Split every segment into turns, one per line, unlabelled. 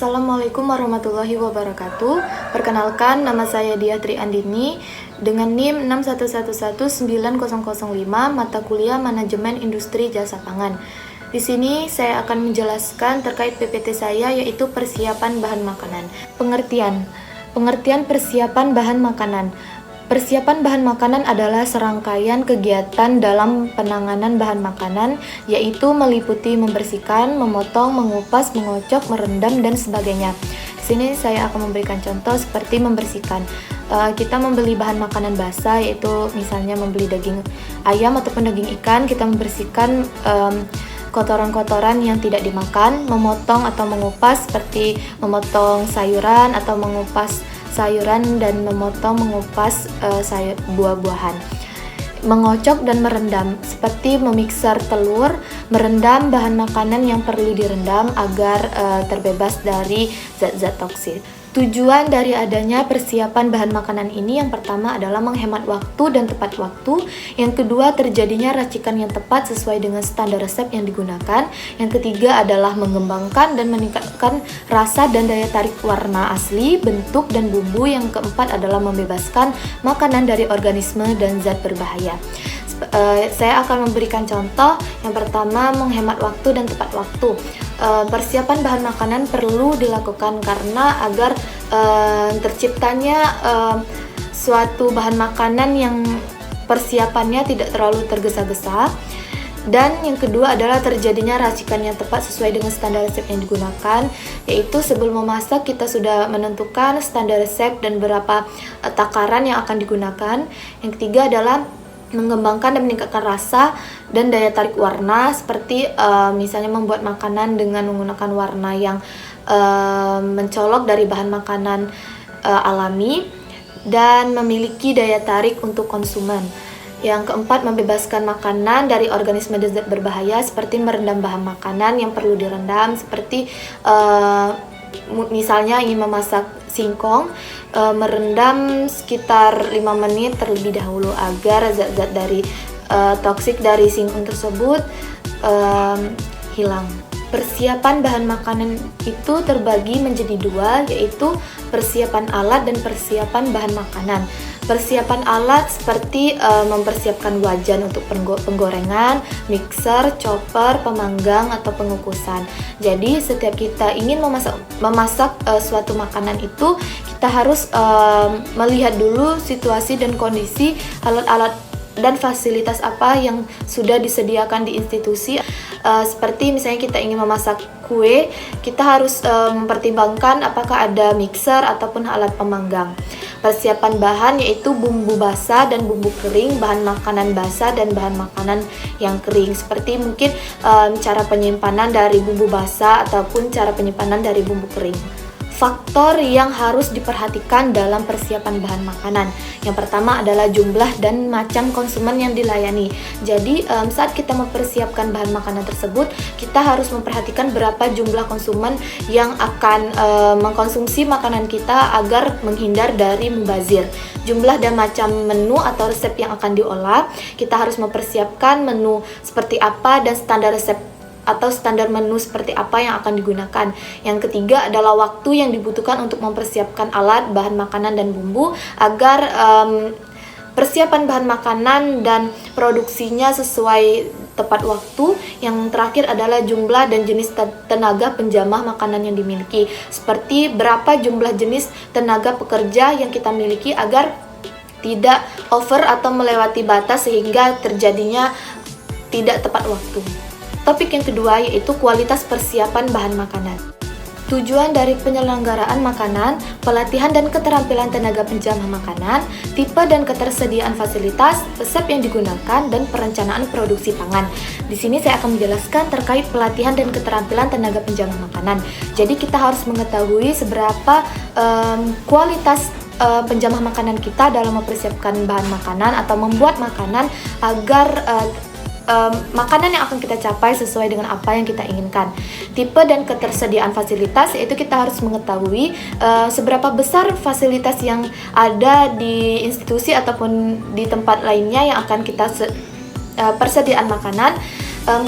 Assalamualaikum warahmatullahi wabarakatuh. Perkenalkan, nama saya Diah Tri Andini dengan NIM 6111905, mata kuliah Manajemen Industri Jasa Pangan. Di sini saya akan menjelaskan terkait PPT saya, yaitu persiapan bahan makanan. Pengertian persiapan bahan makanan. Persiapan bahan makanan adalah serangkaian kegiatan dalam penanganan bahan makanan, yaitu meliputi membersihkan, memotong, mengupas, mengocok, merendam, dan sebagainya. Di sini saya akan memberikan contoh seperti membersihkan. Kita membeli bahan makanan basah, yaitu misalnya membeli daging ayam ataupun daging ikan. Kita membersihkan kotoran-kotoran yang tidak dimakan. Memotong atau mengupas seperti memotong sayuran atau mengupas sayuran dan mengupas buah-buahan. Mengocok dan merendam seperti memixer telur, merendam bahan makanan yang perlu direndam agar terbebas dari zat-zat toksik. Tujuan dari adanya persiapan bahan makanan ini yang pertama adalah menghemat waktu dan tepat waktu. Yang kedua, terjadinya racikan yang tepat sesuai dengan standar resep yang digunakan. Yang ketiga adalah mengembangkan dan meningkatkan rasa dan daya tarik warna asli, bentuk, dan bumbu. Yang keempat adalah membebaskan makanan dari organisme dan zat berbahaya. Saya akan memberikan contoh. Yang pertama, menghemat waktu dan tepat waktu. Persiapan bahan makanan perlu dilakukan karena agar terciptanya suatu bahan makanan yang persiapannya tidak terlalu tergesa-gesa. Dan yang kedua adalah terjadinya racikan yang tepat sesuai dengan standar resep yang digunakan, yaitu sebelum memasak kita sudah menentukan standar resep dan berapa takaran yang akan digunakan. Yang ketiga adalah mengembangkan dan meningkatkan rasa dan daya tarik warna, seperti misalnya membuat makanan dengan menggunakan warna yang mencolok dari bahan makanan alami dan memiliki daya tarik untuk konsumen. Yang keempat, membebaskan makanan dari organisme dan zat berbahaya, seperti merendam bahan makanan yang perlu direndam, seperti misalnya ingin memasak singkong, merendam sekitar 5 menit terlebih dahulu agar zat-zat dari toksik dari singkong tersebut hilang. Persiapan bahan makanan itu terbagi menjadi dua, yaitu persiapan alat dan persiapan bahan makanan. Persiapan alat seperti mempersiapkan wajan untuk penggorengan, mixer, chopper, pemanggang, atau pengukusan. Jadi setiap kita ingin memasak suatu makanan itu, kita harus melihat dulu situasi dan kondisi alat-alat dan fasilitas apa yang sudah disediakan di institusi. Seperti misalnya kita ingin memasak kue, kita harus mempertimbangkan apakah ada mixer ataupun alat pemanggang. Persiapan bahan yaitu bumbu basah dan bumbu kering, bahan makanan basah dan bahan makanan yang kering, seperti mungkin cara penyimpanan dari bumbu basah ataupun cara penyimpanan dari bumbu kering. Faktor yang harus diperhatikan dalam persiapan bahan makanan. Yang pertama adalah jumlah dan macam konsumen yang dilayani. Jadi saat kita mempersiapkan bahan makanan tersebut, kita harus memperhatikan berapa jumlah konsumen yang akan mengkonsumsi makanan kita agar menghindar dari mubazir. Jumlah dan macam menu atau resep yang akan diolah, kita harus mempersiapkan menu seperti apa dan standar resep atau standar menu seperti apa yang akan digunakan. Yang ketiga adalah waktu yang dibutuhkan untuk mempersiapkan alat, bahan makanan, dan bumbu agar persiapan bahan makanan dan produksinya sesuai tepat waktu. Yang terakhir adalah jumlah dan jenis tenaga penjamah makanan yang dimiliki, seperti berapa jumlah jenis tenaga pekerja yang kita miliki agar tidak over atau melewati batas sehingga terjadinya tidak tepat waktu. Topik yang kedua yaitu kualitas persiapan bahan makanan. Tujuan dari penyelenggaraan makanan, pelatihan dan keterampilan tenaga penjamah makanan, tipe dan ketersediaan fasilitas, resep yang digunakan, dan perencanaan produksi pangan. Di sini saya akan menjelaskan terkait pelatihan dan keterampilan tenaga penjamah makanan. Jadi kita harus mengetahui seberapa kualitas penjamah makanan kita dalam mempersiapkan bahan makanan atau membuat makanan agar makanan yang akan kita capai sesuai dengan apa yang kita inginkan. Tipe dan ketersediaan fasilitas, yaitu kita harus mengetahui seberapa besar fasilitas yang ada di institusi ataupun di tempat lainnya yang akan kita persediaan makanan,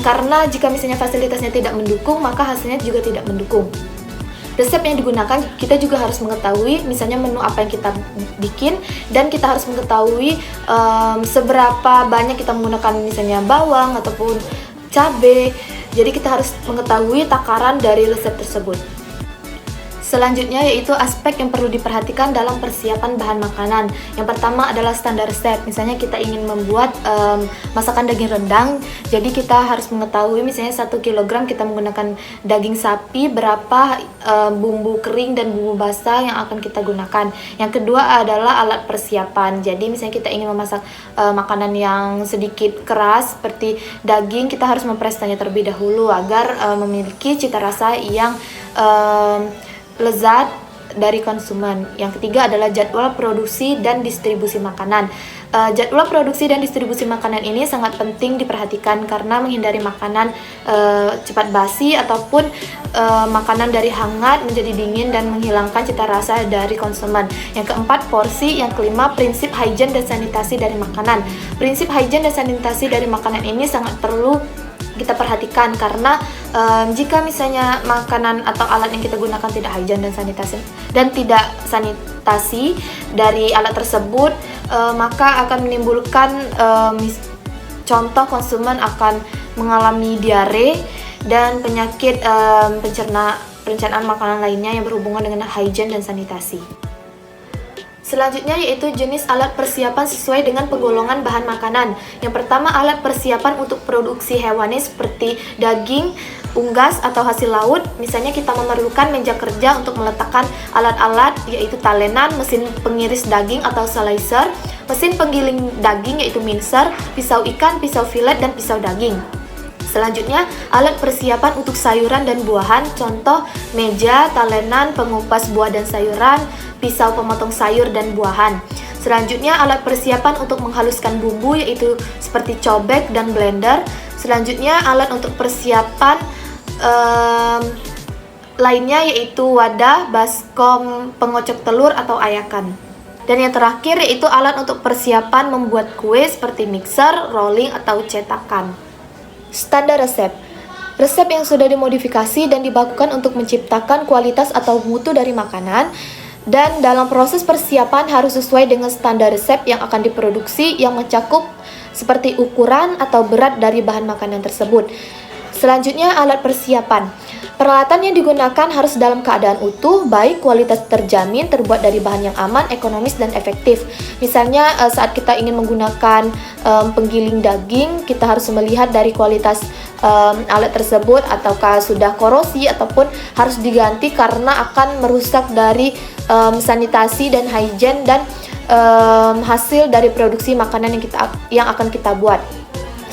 karena jika misalnya fasilitasnya tidak mendukung, maka hasilnya juga tidak mendukung. resep yang digunakan kita juga harus mengetahui misalnya menu apa yang kita bikin, dan kita harus mengetahui seberapa banyak kita menggunakan misalnya bawang ataupun cabai. Jadi kita harus mengetahui takaran dari resep tersebut. Selanjutnya yaitu aspek yang perlu diperhatikan dalam persiapan bahan makanan. Yang pertama adalah standar resep. Misalnya kita ingin membuat masakan daging rendang, jadi kita harus mengetahui misalnya 1 kg kita menggunakan daging sapi, berapa bumbu kering dan bumbu basah yang akan kita gunakan. Yang kedua adalah alat persiapan. Jadi misalnya kita ingin memasak makanan yang sedikit keras seperti daging, kita harus mempresnya terlebih dahulu agar memiliki cita rasa yang lezat dari konsumen. Yang ketiga adalah jadwal produksi dan distribusi makanan. Jadwal produksi dan distribusi makanan ini sangat penting diperhatikan karena menghindari makanan cepat basi ataupun makanan dari hangat menjadi dingin dan menghilangkan cita rasa dari konsumen. Yang keempat, porsi. Yang kelima, prinsip hygiene dan sanitasi dari makanan. Prinsip hygiene dan sanitasi dari makanan ini sangat perlu kita perhatikan karena jika misalnya makanan atau alat yang kita gunakan tidak hygiene dan tidak sanitasi dari alat tersebut, maka akan menimbulkan contoh konsumen akan mengalami diare dan penyakit pencernaan makanan lainnya yang berhubungan dengan hygiene dan sanitasi. Selanjutnya yaitu jenis alat persiapan sesuai dengan penggolongan bahan makanan. Yang pertama, alat persiapan untuk produksi hewani seperti daging, unggas atau hasil laut. Misalnya kita memerlukan meja kerja untuk meletakkan alat-alat yaitu talenan, mesin pengiris daging atau slicer, mesin penggiling daging yaitu mincer, pisau ikan, pisau filet, dan pisau daging. Selanjutnya, alat persiapan untuk sayuran dan buahan, contoh meja, talenan, pengupas buah dan sayuran, pisau pemotong sayur dan buahan. Selanjutnya, alat persiapan untuk menghaluskan bumbu yaitu seperti cobek dan blender. Selanjutnya, alat untuk persiapan lainnya yaitu wadah, baskom, pengocok telur atau ayakan. Dan yang terakhir yaitu alat untuk persiapan membuat kue seperti mixer, rolling, atau cetakan. Standar resep. Resep yang sudah dimodifikasi dan dibakukan untuk menciptakan kualitas atau mutu dari makanan, dan dalam proses persiapan harus sesuai dengan standar resep yang akan diproduksi yang mencakup seperti ukuran atau berat dari bahan makanan tersebut. Selanjutnya, alat persiapan. Peralatan yang digunakan harus dalam keadaan utuh, baik, kualitas terjamin, terbuat dari bahan yang aman, ekonomis, dan efektif. Misalnya saat kita ingin menggunakan penggiling daging, kita harus melihat dari kualitas alat tersebut ataukah sudah korosi ataupun harus diganti karena akan merusak dari sanitasi dan hygiene dan hasil dari produksi makanan yang akan kita buat.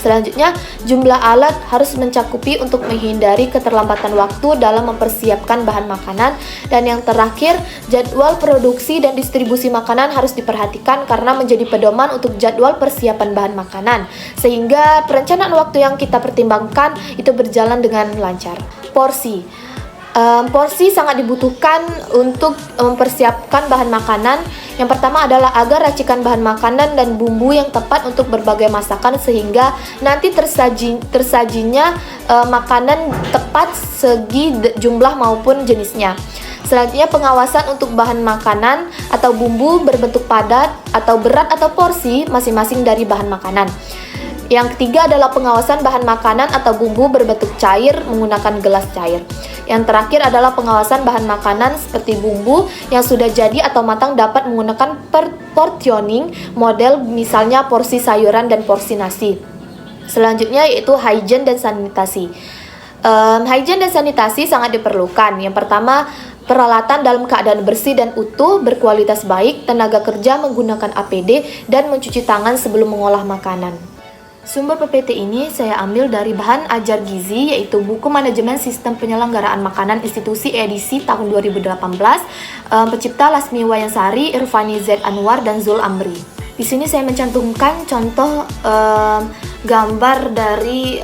Selanjutnya, jumlah alat harus mencakupi untuk menghindari keterlambatan waktu dalam mempersiapkan bahan makanan. Dan yang terakhir, jadwal produksi dan distribusi makanan harus diperhatikan karena menjadi pedoman untuk jadwal persiapan bahan makanan, sehingga perencanaan waktu yang kita pertimbangkan itu berjalan dengan lancar. Porsi. Porsi sangat dibutuhkan untuk mempersiapkan bahan makanan. Yang pertama adalah agar racikan bahan makanan dan bumbu yang tepat untuk berbagai masakan sehingga nanti tersajinya makanan tepat segi jumlah maupun jenisnya. Selanjutnya, pengawasan untuk bahan makanan atau bumbu berbentuk padat atau berat atau porsi masing-masing dari bahan makanan. Yang ketiga adalah pengawasan bahan makanan atau bumbu berbentuk cair menggunakan gelas cair. Yang terakhir adalah pengawasan bahan makanan seperti bumbu yang sudah jadi atau matang dapat menggunakan portioning model misalnya porsi sayuran dan porsi nasi. Selanjutnya yaitu hygiene dan sanitasi. Hygiene dan sanitasi sangat diperlukan. Yang pertama, peralatan dalam keadaan bersih dan utuh, berkualitas baik, tenaga kerja menggunakan APD, dan mencuci tangan sebelum mengolah makanan. Sumber PPT ini saya ambil dari bahan ajar gizi yaitu buku manajemen sistem penyelenggaraan makanan institusi edisi tahun 2018, pencipta Lasmi Wayansari, Irfani Z Anwar, dan Zul Amri. Di sini saya mencantumkan contoh gambar dari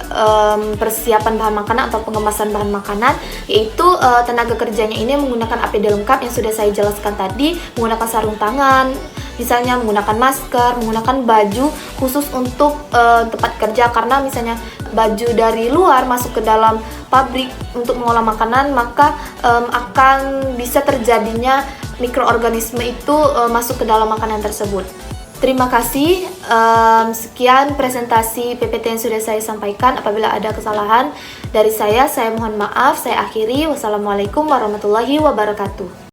persiapan bahan makanan atau pengemasan bahan makanan, yaitu tenaga kerjanya ini menggunakan APD lengkap yang sudah saya jelaskan tadi, menggunakan sarung tangan, Misalnya menggunakan masker, menggunakan baju khusus untuk tempat kerja, karena misalnya baju dari luar masuk ke dalam pabrik untuk mengolah makanan, maka akan bisa terjadinya mikroorganisme itu masuk ke dalam makanan tersebut. Terima kasih, sekian presentasi PPT yang sudah saya sampaikan. Apabila ada kesalahan dari saya mohon maaf. Saya akhiri. Wassalamualaikum warahmatullahi wabarakatuh.